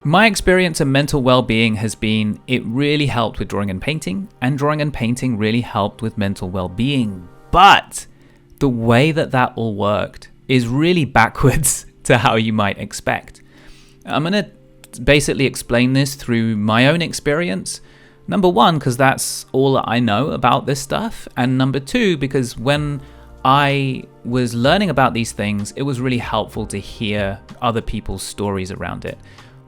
My experience of mental well-being has been it really helped with drawing and painting really helped with mental well-being. But the way that all worked is really backwards to how you might expect. I'm going to basically explain this through my own experience. Number one, because that's all that I know about this stuff. And number two, because when I was learning about these things, it was really helpful to hear other people's stories around it.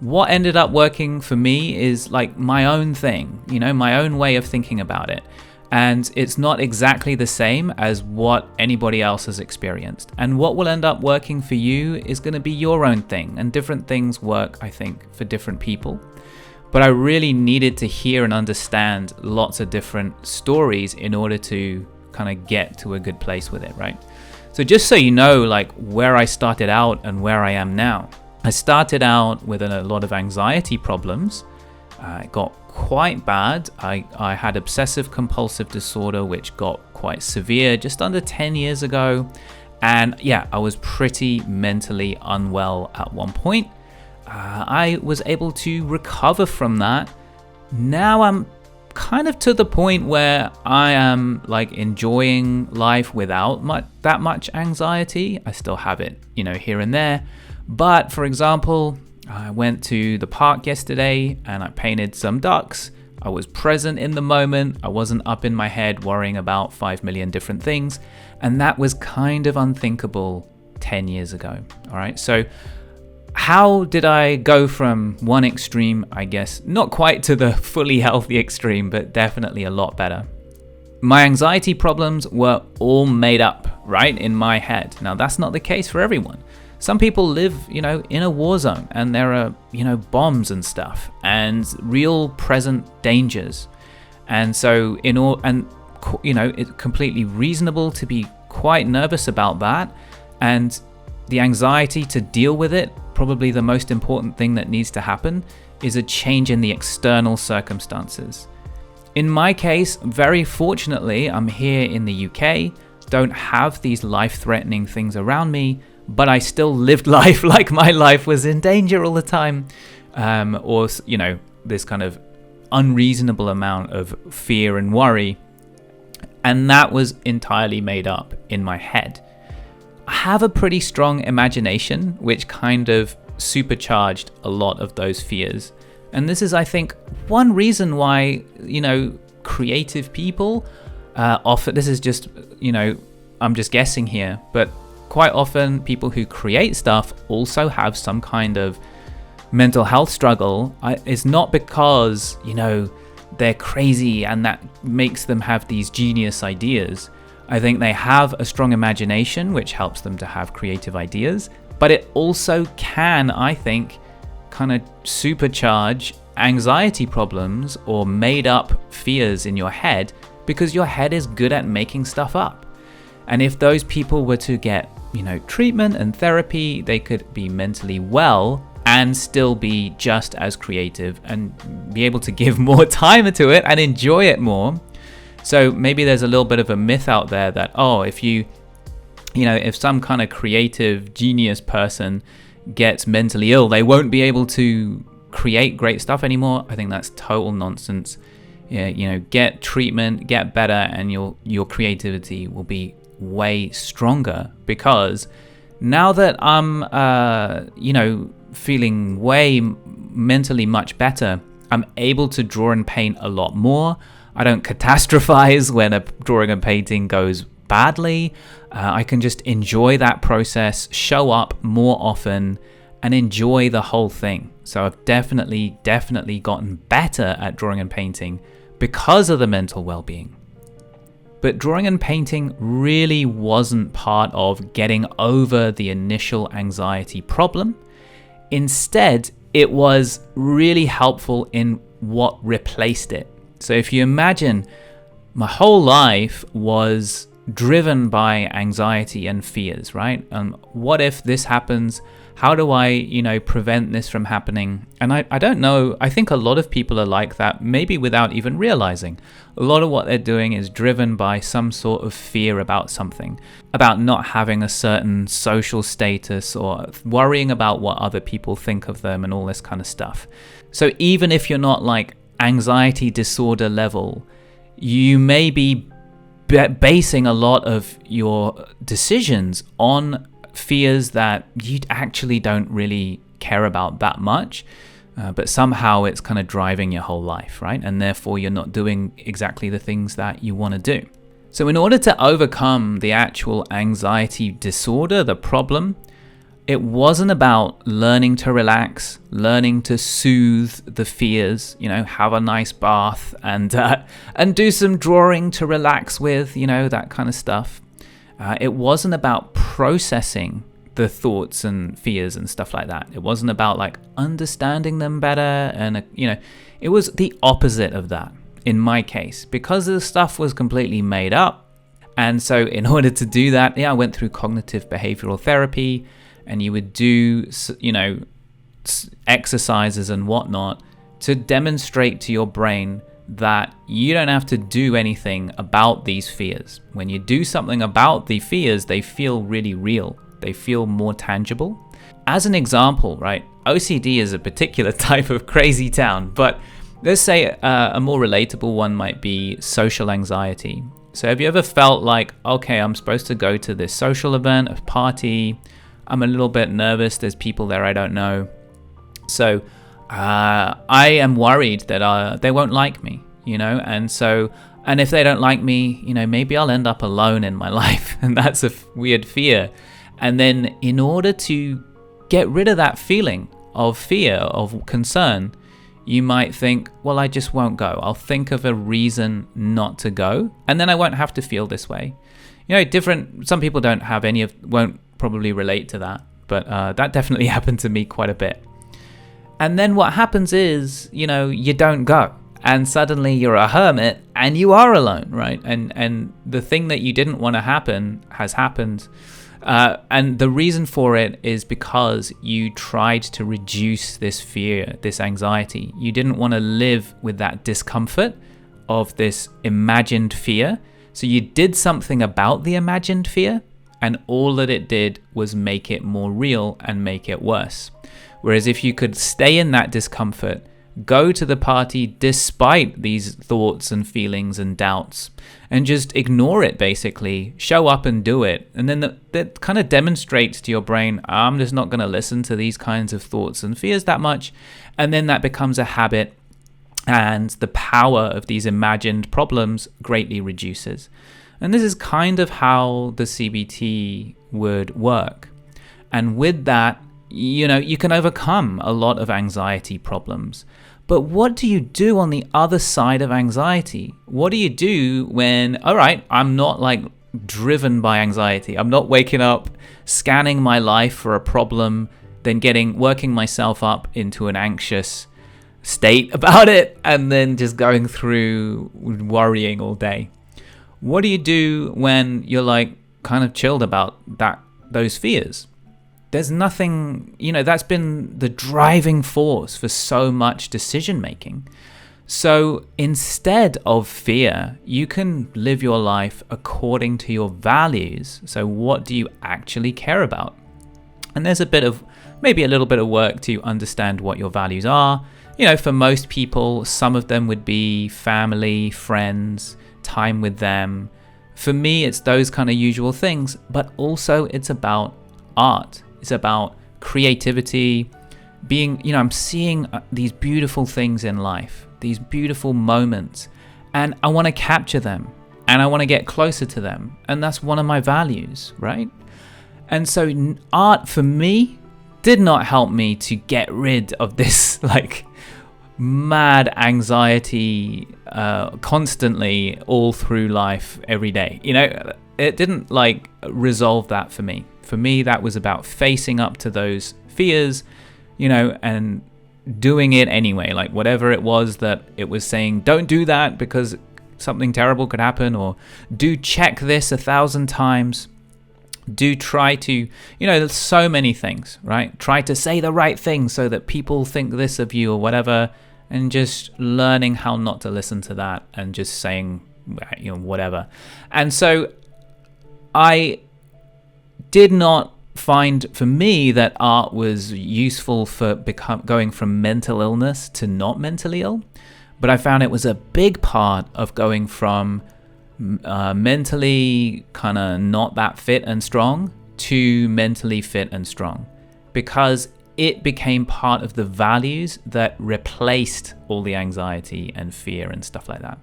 What ended up working for me is like my own thing, my own way of thinking about it. And it's not exactly the same as what anybody else has experienced. And what will end up working for you is going to be your own thing. And different things work, I think, for different people. But I really needed to hear and understand lots of different stories in order to kind of get to a good place with it, right? So just so you know, like where I started out and where I am now. I started out with a lot of anxiety problems. It got quite bad. I had obsessive compulsive disorder, which got quite severe just under 10 years ago. And yeah, I was pretty mentally unwell at one point. I was able to recover from that. Now I'm kind of to the point where I am like enjoying life without that much anxiety. I still have it, here and there. But for example, I went to the park yesterday and I painted some ducks. I was present in the moment. I wasn't up in my head worrying about 5 million different things. And that was kind of unthinkable 10 years ago. All right. So how did I go from one extreme, I guess, not quite to the fully healthy extreme, but definitely a lot better? My anxiety problems were all made up, right, in my head. Now, that's not the case for everyone. Some people live, in a war zone and there are, bombs and stuff and real present dangers. And so it's completely reasonable to be quite nervous about that. And the anxiety to deal with it, probably the most important thing that needs to happen is a change in the external circumstances. In my case, very fortunately, I'm here in the UK, don't have these life-threatening things around me, but I still lived life like my life was in danger all the time, or this kind of unreasonable amount of fear and worry, and that was entirely made up in my head. I have a pretty strong imagination, which kind of supercharged a lot of those fears, and this is, I think, one reason why creative people often. This is just I'm just guessing here, but quite often people who create stuff also have some kind of mental health struggle. It's not because, they're crazy and that makes them have these genius ideas. I think they have a strong imagination, which helps them to have creative ideas, but it also can, I think, kind of supercharge anxiety problems or made up fears in your head because your head is good at making stuff up. And if those people were to get treatment and therapy, they could be mentally well and still be just as creative and be able to give more time to it and enjoy it more. So maybe there's a little bit of a myth out there that, if some kind of creative genius person gets mentally ill, they won't be able to create great stuff anymore. I think that's total nonsense. Get treatment, get better, and your creativity will be way stronger, because now that I'm feeling way mentally much better, I'm able to draw and paint a lot more. I don't catastrophize when a drawing and painting goes badly. I can just enjoy that process, show up more often, and enjoy the whole thing. So I've definitely gotten better at drawing and painting because of the mental well-being. But drawing and painting really wasn't part of getting over the initial anxiety problem. Instead, it was really helpful in what replaced it. So if you imagine, my whole life was driven by anxiety and fears, right? What if this happens? How do I, prevent this from happening? And I don't know. I think a lot of people are like that, maybe without even realizing. A lot of what they're doing is driven by some sort of fear about something, about not having a certain social status or worrying about what other people think of them and all this kind of stuff. So even if you're not like anxiety disorder level, you may be basing a lot of your decisions on fears that you actually don't really care about that much, but somehow it's kind of driving your whole life, right? And therefore you're not doing exactly the things that you want to do. So in order to overcome the actual anxiety disorder, the problem, it wasn't about learning to relax, learning to soothe the fears, have a nice bath and do some drawing to relax with, that kind of stuff. It wasn't about processing the thoughts and fears and stuff like that. It wasn't about like understanding them better. And, it was the opposite of that in my case, because the stuff was completely made up. And so in order to do that, I went through cognitive behavioral therapy, and you would do, exercises and whatnot to demonstrate to your brain that you don't have to do anything about these fears. When you do something about the fears, they feel really real. They feel more tangible. As an example, right, OCD is a particular type of crazy town, but let's say a more relatable one might be social anxiety. So have you ever felt like, okay, I'm supposed to go to this social event, a party, I'm a little bit nervous, there's people there I don't know. So I am worried that they won't like me, and if they don't like me, maybe I'll end up alone in my life. And that's a weird fear. And then in order to get rid of that feeling of fear, of concern, you might think, well, I just won't go. I'll think of a reason not to go, and then I won't have to feel this way. Some people won't probably relate to that, but that definitely happened to me quite a bit. And then what happens is, you don't go, and suddenly you're a hermit and you are alone, right? And the thing that you didn't want to happen has happened. And the reason for it is because you tried to reduce this fear, this anxiety. You didn't want to live with that discomfort of this imagined fear. So you did something about the imagined fear, and all that it did was make it more real and make it worse. Whereas if you could stay in that discomfort, go to the party despite these thoughts and feelings and doubts, and just ignore it, basically, show up and do it. And then that kind of demonstrates to your brain, I'm just not going to listen to these kinds of thoughts and fears that much. And then that becomes a habit, and the power of these imagined problems greatly reduces. And this is kind of how the CBT would work. And with that, you can overcome a lot of anxiety problems. But what do you do on the other side of anxiety? What do you do when, all right, I'm not like driven by anxiety. I'm not waking up, scanning my life for a problem, then working myself up into an anxious state about it, and then just going through worrying all day. What do you do when you're like kind of chilled about those fears? There's nothing, that's been the driving force for so much decision making. So instead of fear, you can live your life according to your values. So what do you actually care about? And there's maybe a little bit of work to understand what your values are. For most people, some of them would be family, friends, time with them. For me, it's those kind of usual things, but also it's about art. It's about creativity, I'm seeing these beautiful things in life, these beautiful moments, and I want to capture them, and I want to get closer to them. And that's one of my values, right? And so art for me did not help me to get rid of this like mad anxiety constantly all through life every day. It didn't like resolve that for me. For me, that was about facing up to those fears, and doing it anyway. Like whatever it was that it was saying, don't do that because something terrible could happen, or do check this 1,000 times. do try to, there's so many things, right? Try to say the right thing so that people think this of you or whatever, and just learning how not to listen to that and just saying, whatever. And so I did not find, for me, that art was useful for going from mental illness to not mentally ill, but I found it was a big part of going from mentally kind of not that fit and strong to mentally fit and strong, because it became part of the values that replaced all the anxiety and fear and stuff like that.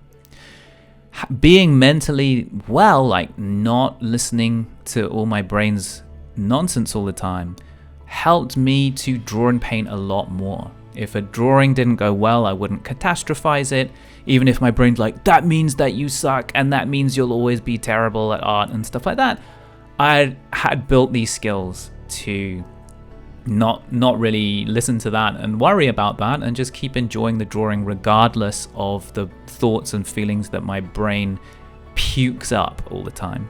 Being mentally well, like not listening to all my brain's nonsense all the time, helped me to draw and paint a lot more. If a drawing didn't go well, I wouldn't catastrophize it, even if my brain's like, that means that you suck and that means you'll always be terrible at art and stuff like that. I had built these skills to not really listen to that and worry about that, and just keep enjoying the drawing regardless of the thoughts and feelings that my brain pukes up all the time.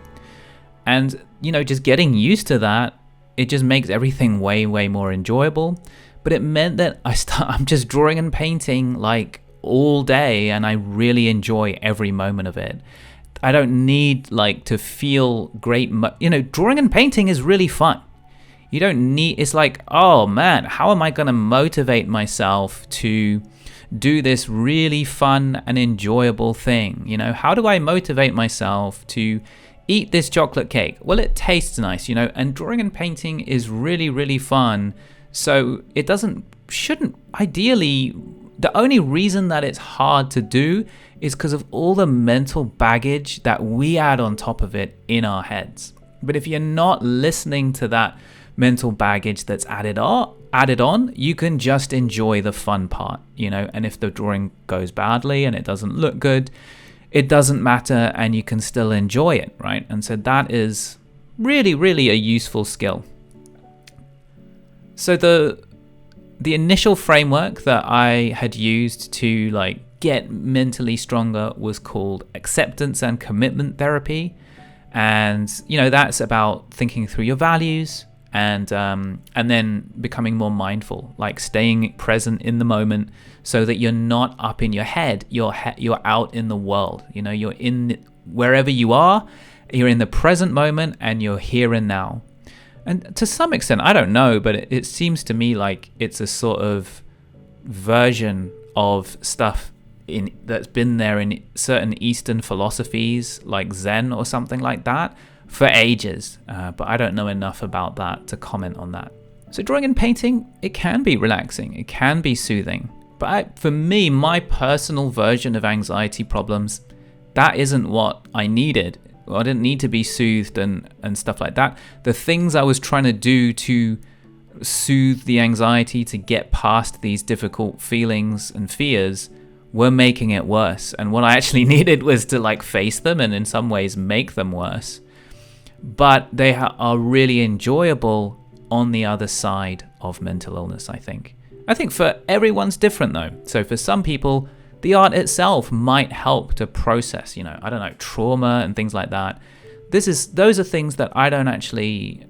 And just getting used to that, it just makes everything way more enjoyable. But it meant that I'm just drawing and painting like all day, and I really enjoy every moment of it. I don't need like to feel great. Drawing and painting is really fun. You don't need, it's like, oh man, how am I going to motivate myself to do this really fun and enjoyable thing? How do I motivate myself to eat this chocolate cake? Well, it tastes nice, and drawing and painting is really fun. So it shouldn't, ideally, the only reason that it's hard to do is because of all the mental baggage that we add on top of it in our heads. But if you're not listening to that mental baggage that's added on, you can just enjoy the fun part, and if the drawing goes badly and it doesn't look good, it doesn't matter, and you can still enjoy it, right? And so that is really a useful skill. So the initial framework that I had used to like get mentally stronger was called acceptance and commitment therapy. And that's about thinking through your values and then becoming more mindful, like staying present in the moment so that you're not up in your head, you're out in the world. You're in wherever you are, you're in the present moment and you're here and now. And to some extent, I don't know, but it seems to me like it's a sort of version of stuff that's been there in certain Eastern philosophies like Zen or something like that for ages. But I don't know enough about that to comment on that. So drawing and painting, it can be relaxing. It can be soothing. But for me, my personal version of anxiety problems, that isn't what I needed. I didn't need to be soothed and stuff like that. The things I was trying to do to soothe the anxiety, to get past these difficult feelings and fears, were making it worse. And what I actually needed was to like face them and in some ways make them worse. But they are really enjoyable on the other side of mental illness, I think. I think for everyone's different though. So for some people, the art itself might help to process, trauma and things like that. Those are things that I don't actually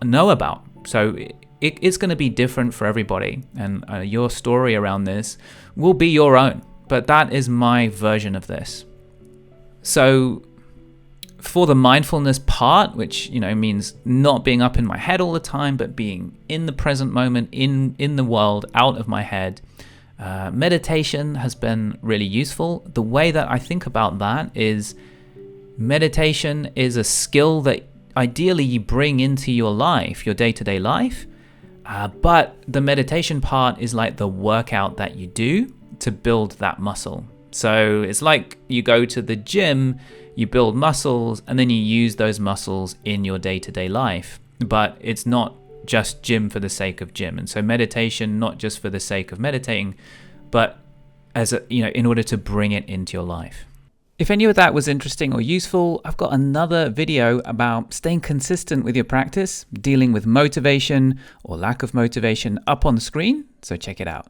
know about. So it's going to be different for everybody, and your story around this will be your own. But that is my version of this. So for the mindfulness part, which means not being up in my head all the time, but being in the present moment, in the world, out of my head. Meditation has been really useful. The way that I think about that is meditation is a skill that ideally you bring into your life, your day-to-day life. But the meditation part is like the workout that you do to build that muscle. So it's like you go to the gym, you build muscles, and then you use those muscles in your day-to-day life. But it's not just gym for the sake of gym. And so meditation, not just for the sake of meditating, but as in order to bring it into your life. If any of that was interesting or useful, I've got another video about staying consistent with your practice, dealing with motivation or lack of motivation up on the screen, so check it out.